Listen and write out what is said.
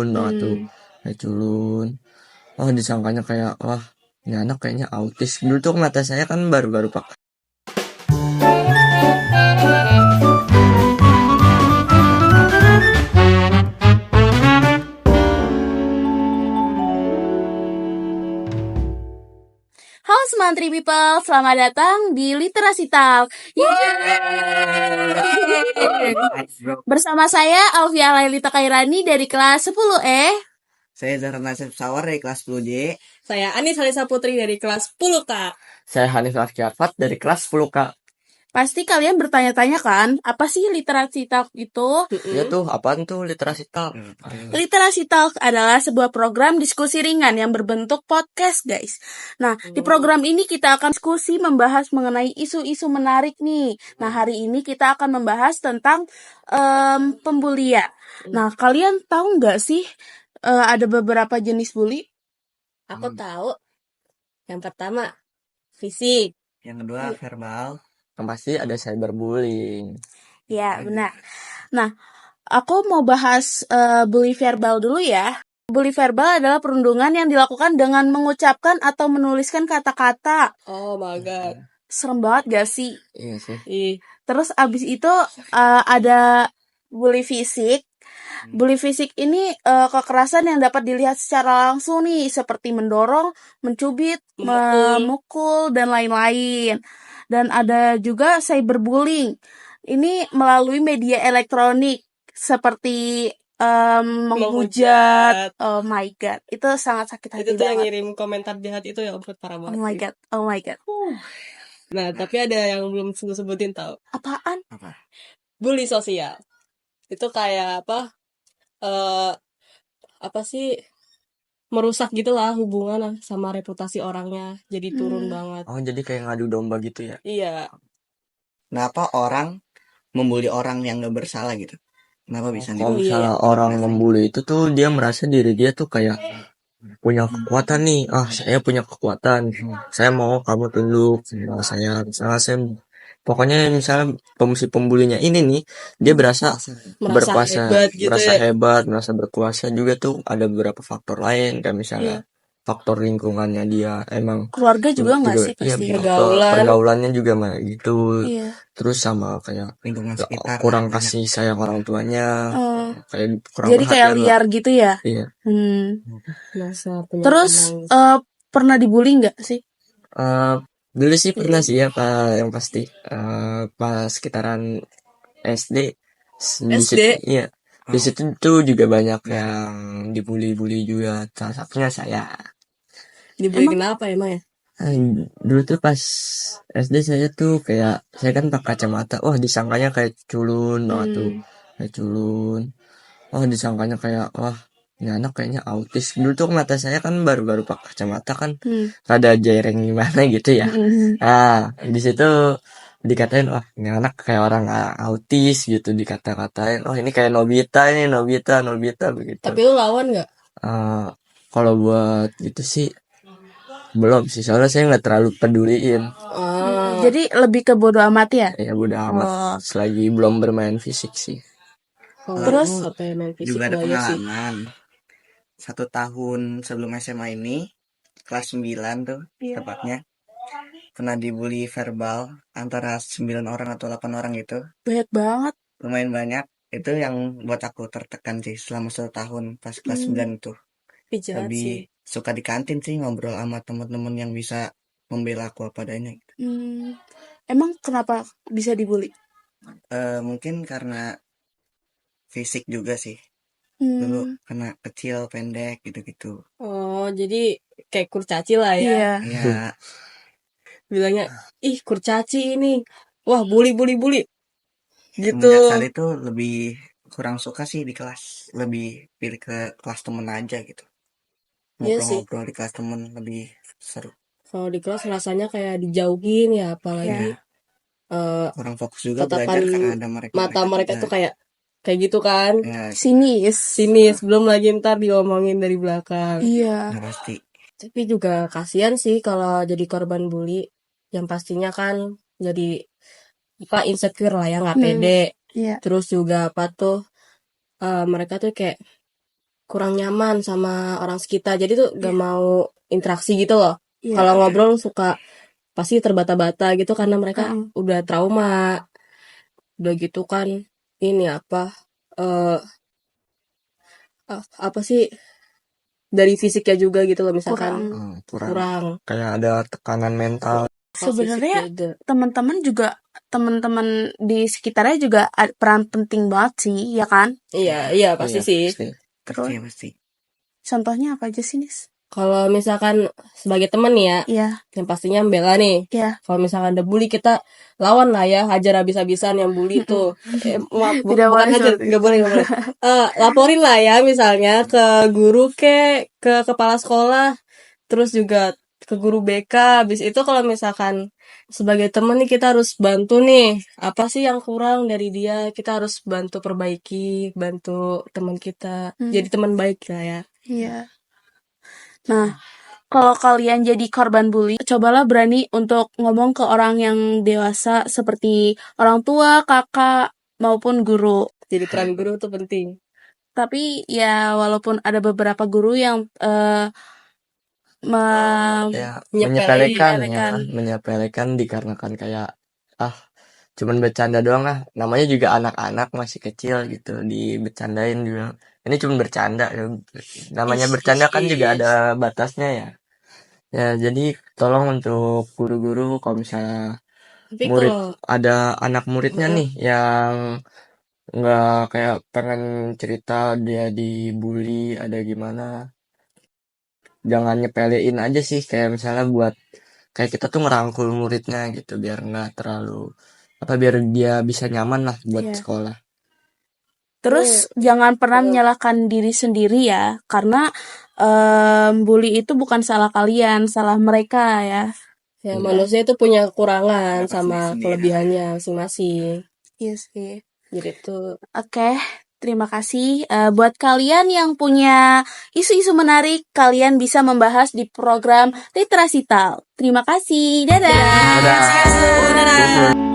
culun banget tuh, kayak culun. Oh disangkanya kayak wah ini anak kayaknya autis. Dulu tuh mata saya kan baru-baru pakai. Halo Semantri People, selamat datang di Literasi Talk. Bersama saya Alfia Lailita Kairani dari kelas 10E. Saya Zahra Nasib Sawar dari kelas 10J. Saya Anis Halisa Putri dari kelas 10K. Saya Hanif Rafki Arfat dari kelas 10K. Pasti kalian bertanya-tanya kan, apa sih Literasi Talk itu? Ya tuh apaan tuh literasi talk? Literasi Talk adalah sebuah program diskusi ringan yang berbentuk podcast, guys. Nah, di program ini kita akan diskusi membahas mengenai isu-isu menarik nih. Nah, hari ini kita akan membahas tentang pembulian. Nah, kalian tahu nggak sih ada beberapa jenis bully? Aku tahu. Yang pertama, fisik. Yang kedua verbal. Yang pasti ada cyberbullying. Ya, benar. Nah, aku mau bahas bully verbal dulu ya. Bully verbal adalah perundungan yang dilakukan dengan mengucapkan atau menuliskan kata-kata. Oh my god. Serem banget gak sih? Iya sih. Terus abis itu ada bully fisik. Bully fisik ini kekerasan yang dapat dilihat secara langsung nih, seperti mendorong, mencubit, memukul, dan lain-lain. Dan ada juga cyberbullying. Ini melalui media elektronik seperti menghujat. Oh my god, itu sangat sakit hati Itu tuh yang banget. ngirim komentar jahat itu ya ampun, parah Oh banget. my sih. god, oh my god. Nah, tapi ada yang belum sebutin tahu. Apaan? Bully sosial. Itu kayak apa? Apa sih? Merusak gitu lah hubungan lah sama reputasi orangnya. Jadi turun banget. Oh jadi kayak ngadu domba gitu ya? Iya. Kenapa orang membuli orang yang gak bersalah gitu? Kenapa bisa Kalau dibully? misalnya orang membuli itu tuh dia merasa diri dia tuh kayak punya kekuatan nih. Ah saya punya kekuatan. Saya mau kamu tunduk sama saya. Misalnya saya pokoknya misalnya si pembulinya ini nih dia berasa berkuasa, hebat gitu merasa ya. hebat, merasa berkuasa juga tuh ada beberapa faktor lain kayak misalnya faktor lingkungannya dia emang Keluarga juga nggak sih iya, pasti? pergaulannya juga mah gitu. Iya. Terus sama kayak Lingkungan sekitar. kurang kasih sayang orang tuanya, kayak kurang Jadi kayak perhatian lah. liar gitu ya? Iya. Terus pernah dibully nggak sih? Dulu sih pernah sih ya Pak, yang pasti pas sekitaran SD. Iya. Di situ tuh juga banyak yang dibully juga. Salah satunya saya. Dibully kenapa emang ya? Dulu tuh pas SD saya tuh kayak saya kan pakai kacamata. Wah disangkanya kayak culun banget tuh, kayak culun. Oh disangkanya kayak wah ini anak kayaknya autis. Dulu tuh mata saya kan baru-baru pakai kacamata kan rada jereng gimana gitu ya. Nah di situ dikatain wah ini anak kayak orang autis gitu, dikata-katain oh ini kayak Nobita begitu. Tapi lu lawan nggak? Kalau buat gitu sih belum sih, soalnya saya nggak terlalu peduliin. Jadi lebih ke bodo amat ya? Ya bodo amat, selagi belum bermain fisik sih. Terus juga ada pengalaman 1 tahun sebelum SMA ini, kelas 9 tuh tepatnya, pernah dibully verbal antara 9 orang atau 8 orang gitu. Banyak banget. Lumayan banyak. Itu yang buat aku tertekan sih selama 1 tahun pas kelas 9 tuh. Lebih suka di kantin sih ngobrol sama teman-teman yang bisa membela aku apa adanya gitu. Emang kenapa bisa dibully? Mungkin karena fisik juga sih. Dulu karena kecil, pendek gitu-gitu. Oh, jadi kayak kurcaci lah ya. Iya. Bilangnya, ih kurcaci ini. Wah, bully. Gitu. Semenjak saat itu lebih kurang suka sih di kelas. Lebih pilih ke kelas temen aja gitu. Ngobrol-ngobrol di kelas temen lebih seru. Kalau di kelas rasanya kayak dijauhin ya, apalagi kurang fokus juga belajar karena ada mata mereka tuh kayak gitu kan. Sinis. Belum lagi ntar diomongin dari belakang. Iya. Pasti. Tapi juga kasihan sih kalau jadi korban bully. Yang pastinya kan jadi insecure lah ya, nggak pede. Iya. Terus juga mereka tuh kayak kurang nyaman sama orang sekitar. Jadi tuh gak mau interaksi gitu loh. Iya. Kalau ngobrol suka pasti terbata-bata gitu karena mereka udah trauma. Udah gitu kan ini apa apa sih dari fisiknya juga gitu loh misalkan kurang. Kayak ada tekanan mental. Sebenarnya teman-teman di sekitarnya juga peran penting banget sih, ya kan? Iya pasti sih. Terus pasti. Contohnya apa aja sih, Nis? Kalau misalkan sebagai temen ya, yang pastinya membela nih. Kalau misalkan ada bully kita lawan lah ya, hajar habis-habisan yang bully tuh. Bukan hajar, nggak boleh. Laporin lah ya misalnya ke guru ke kepala sekolah, terus juga ke guru BK. Habis itu kalau misalkan sebagai temen nih kita harus bantu nih, apa sih yang kurang dari dia, kita harus bantu perbaiki, bantu teman kita. Jadi teman baik lah ya. Iya. Nah, kalau kalian jadi korban bully, cobalah berani untuk ngomong ke orang yang dewasa seperti orang tua, kakak, maupun guru. Jadi peran guru tuh penting. Tapi ya walaupun ada beberapa guru yang menyepelekan dikarenakan kayak cuman bercanda doang lah, namanya juga anak-anak masih kecil gitu, dibercandain juga ini cuma bercanda, namanya bercanda kan juga ada batasnya ya. Jadi tolong untuk guru-guru kalau misalnya ada anak muridnya nih yang nggak kayak pengen cerita dia dibully ada gimana, jangan nyepelein aja sih, kayak misalnya buat kayak kita tuh ngerangkul muridnya gitu biar nggak terlalu biar dia bisa nyaman lah buat sekolah. Terus jangan pernah menyalahkan diri sendiri ya, karena bully itu bukan salah kalian, salah mereka ya. Ya manusia itu punya kekurangan sama kelebihannya masing-masing. Iya sih. Jadi itu. Oke. Terima kasih. Buat kalian yang punya isu-isu menarik, kalian bisa membahas di program Literasi Tal. Terima kasih. Dadah. Dadah.